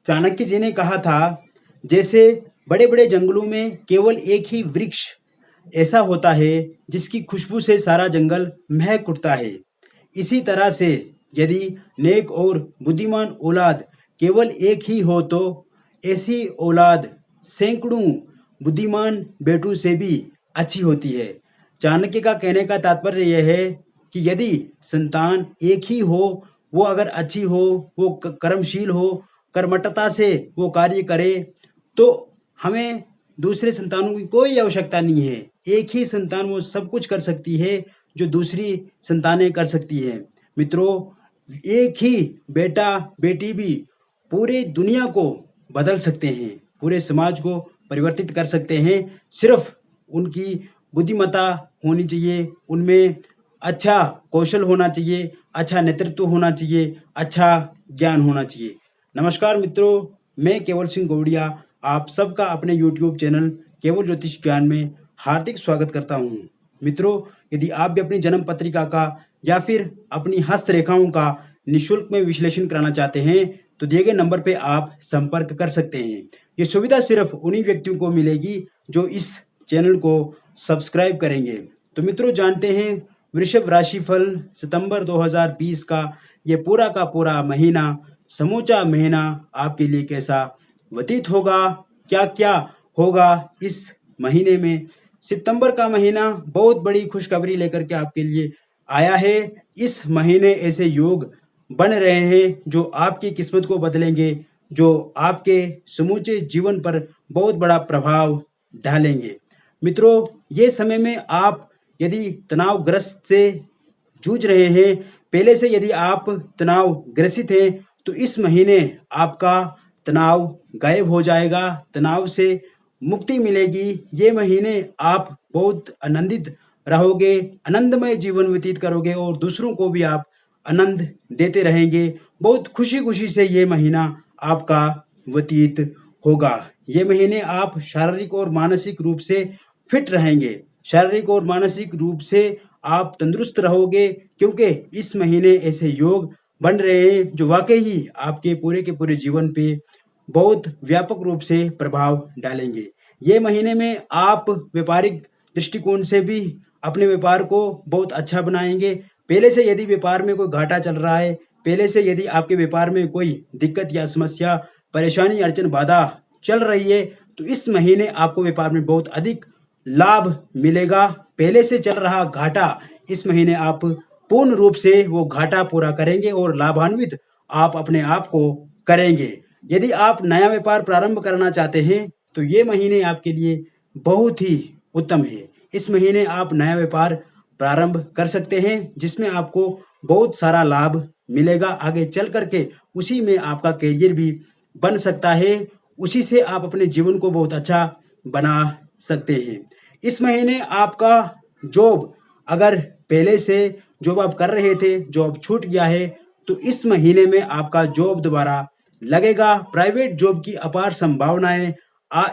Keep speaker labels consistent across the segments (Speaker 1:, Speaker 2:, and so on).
Speaker 1: चाणक्य जी ने कहा था, जैसे बड़े बड़े जंगलों में केवल एक ही वृक्ष ऐसा होता है जिसकी खुशबू से सारा जंगल महक उठता है। इसी तरह से यदि नेक और बुद्धिमान औलाद केवल एक ही हो तो ऐसी औलाद सैकड़ों बुद्धिमान बेटों से भी अच्छी होती है। चाणक्य का कहने का तात्पर्य यह है कि यदि संतान एक ही हो, वो अगर अच्छी हो, वो कर्मशील हो, कर्मठता से वो कार्य करे, तो हमें दूसरे संतानों की कोई आवश्यकता नहीं है। एक ही संतान वो सब कुछ कर सकती है जो दूसरी संतानें कर सकती हैं। मित्रों, एक ही बेटा बेटी भी पूरे दुनिया को बदल सकते हैं, पूरे समाज को परिवर्तित कर सकते हैं। सिर्फ उनकी बुद्धिमत्ता होनी चाहिए, उनमें अच्छा कौशल होना चाहिए, अच्छा नेतृत्व होना चाहिए, अच्छा ज्ञान होना चाहिए। नमस्कार मित्रों, मैं केवल सिंह गौड़िया आप सबका अपने यूट्यूब चैनल केवल ज्योतिष ज्ञान में हार्दिक स्वागत करता हूँ। मित्रों, यदि आप भी अपनी जन्म पत्रिका का या फिर अपनी हस्तरेखाओं का निःशुल्क में विश्लेषण कराना चाहते हैं तो दिए गए नंबर पे आप संपर्क कर सकते हैं। ये सुविधा सिर्फ उन्हीं व्यक्तियों को मिलेगी जो इस चैनल को सब्सक्राइब करेंगे। तो मित्रों, जानते हैं वृषभ राशिफल सितंबर 2020 का ये पूरा का पूरा महीना, समूचा महीना आपके लिए कैसा व्यतीत होगा, क्या क्या होगा इस महीने में। सितंबर का महीना बहुत बड़ी खुशखबरी लेकर के आपके लिए आया है। इस महीने ऐसे योग बन रहे हैं जो आपकी किस्मत को बदलेंगे, जो आपके समूचे जीवन पर बहुत बड़ा प्रभाव डालेंगे। मित्रों, ये समय में आप यदि तनावग्रस्त से जूझ रहे हैं, पहले से यदि आप तनाव ग्रसित हैं, तो इस महीने आपका तनाव गायब हो जाएगा, तनाव से मुक्ति मिलेगी। ये महीने आप बहुत आनंदित रहोगे, आनंदमय जीवन व्यतीत करोगे और दूसरों को भी आप आनंद देते रहेंगे। बहुत खुशी खुशी से ये महीना आपका व्यतीत होगा। ये महीने आप शारीरिक और मानसिक रूप से फिट रहेंगे, शारीरिक और मानसिक रूप से आप तंदुरुस्त रहोगे, क्योंकि इस महीने ऐसे योग बन रहे हैं जो वाकई ही आपके पूरे के पूरे जीवन पे बहुत व्यापक रूप से प्रभाव डालेंगे। ये महीने में आप व्यापारिक दृष्टिकोण से भी अपने व्यापार को बहुत अच्छा बनाएंगे। पहले से यदि व्यापार में कोई घाटा चल रहा है, पहले से यदि आपके व्यापार में कोई दिक्कत या समस्या, परेशानी, अड़चन, बाधा चल रही है, तो इस महीने आपको व्यापार में बहुत अधिक लाभ मिलेगा। पहले से चल रहा घाटा इस महीने आप पूर्ण रूप से वो घाटा पूरा करेंगे और लाभान्वित आप अपने आप को करेंगे। यदि आप नया व्यापार प्रारंभ करना चाहते हैं तो ये महीने आपके लिए बहुत ही उत्तम है। इस महीने आप नया व्यापार प्रारंभ कर सकते हैं जिसमें आपको बहुत सारा लाभ मिलेगा। आगे चल करके उसी में आपका करियर भी बन सकता है, उसी से आप अपने जीवन को बहुत अच्छा बना सकते हैं। इस महीने आपका जॉब, अगर पहले से जॉब आप कर रहे थे, जॉब छूट गया है, तो इस महीने में आपका जॉब दोबारा लगेगा। प्राइवेट जॉब की अपार संभावनाएं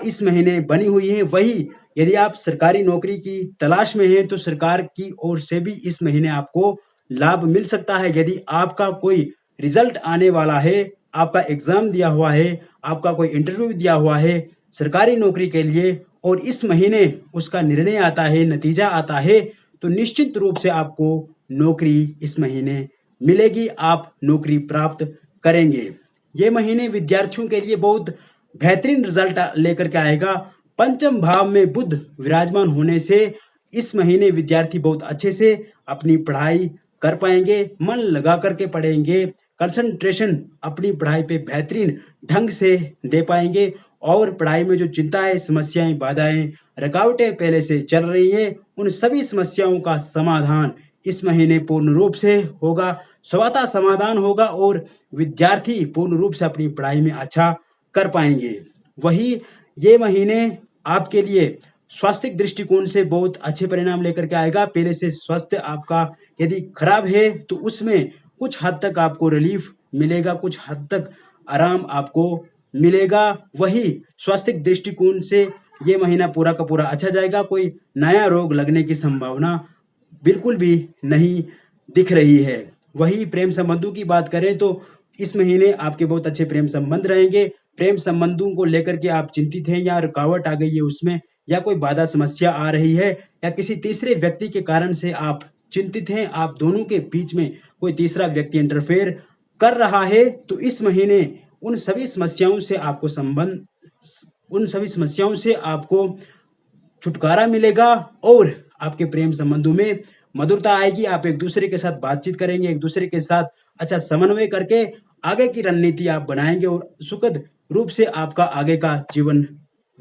Speaker 1: इस महीने बनी हुई हैं। वही यदि आप सरकारी नौकरी की तलाश में हैं तो सरकार की ओर से भी इस महीने आपको लाभ मिल सकता है। यदि आपका कोई रिजल्ट आने वाला है, आपका एग्जाम दिया हुआ है, आपका कोई इंटरव्यू दिया हुआ है सरकारी नौकरी के लिए और इस महीने उसका निर्णय आता है, नतीजा आता है, तो निश्चित रूप से आपको नौकरी इस महीने मिलेगी, आप नौकरी प्राप्त करेंगे। ये महीने विद्यार्थियों के लिए बहुत बेहतरीन रिजल्ट लेकर के आएगा। पंचम भाव में बुध विराजमान होने से इस महीने विद्यार्थी बहुत अच्छे से अपनी पढ़ाई कर पाएंगे, मन लगा करके पढ़ेंगे, कंसंट्रेशन अपनी पढ़ाई पे बेहतरीन ढंग से दे पाएंगे और पढ़ाई में जो चिंताएं, समस्याएं, बाधाएं, रुकावटें पहले से चल रही हैं, उन सभी समस्याओं का समाधान इस महीने पूर्ण रूप से होगा, स्वतः समाधान होगा और विद्यार्थी पूर्ण रूप से अपनी पढ़ाई में अच्छा कर पाएंगे। वही ये महीने आपके लिए स्वास्थ्य दृष्टिकोण से बहुत अच्छे परिणाम लेकर के आएगा। पहले से स्वास्थ्य आपका यदि खराब है तो उसमें कुछ हद तक आपको रिलीफ मिलेगा, कुछ हद तक आराम आपको मिलेगा। वही स्वास्थ्य दृष्टिकोण से ये महीना पूरा का पूरा अच्छा जाएगा। कोई नया रोग लगने की संभावना बिल्कुल भी नहीं दिख रही है। वही प्रेम संबंधों की बात करें तो इस महीने आपके बहुत अच्छे प्रेम संबंध रहेंगे। प्रेम संबंधों को लेकर के आप चिंतित हैं या रुकावट आ गई है उसमें, या कोई बाधा समस्या आ रही है, या किसी तीसरे व्यक्ति के कारण से आप चिंतित हैं, आप दोनों के बीच में कोई तीसरा व्यक्ति इंटरफेयर कर रहा है, तो इस महीने उन सभी समस्याओं से आपको छुटकारा मिलेगा और आपके प्रेम संबंधों में मधुरता आएगी। आप एक दूसरे के साथ बातचीत करेंगे, एक दूसरे के साथ अच्छा समन्वय करके आगे की रणनीति आप बनाएंगे और सुखद रूप से आपका आगे का जीवन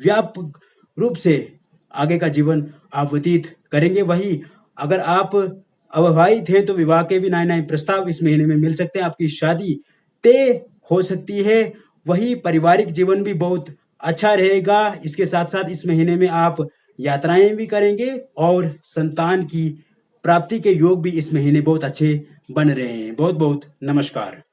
Speaker 1: व्यापक रूप से आगे का जीवन आप व्यतीत करेंगे। वही अगर आप अविवाहित हैं तो विवाह के भी नए-नए प्रस्ताव इस महीने में मिल सकते हैं। आपकी शादी तय हो सकती है। वही पारिवारिक जीवन भी बहुत अच्छा रहेगा। इसके साथ-साथ इस महीने में आप यात्राएँ भी करेंगे और संतान की प्राप्ति के योग भी इस महीने बहुत अच्छे बन रहे हैं। बहुत-बहुत नमस्कार।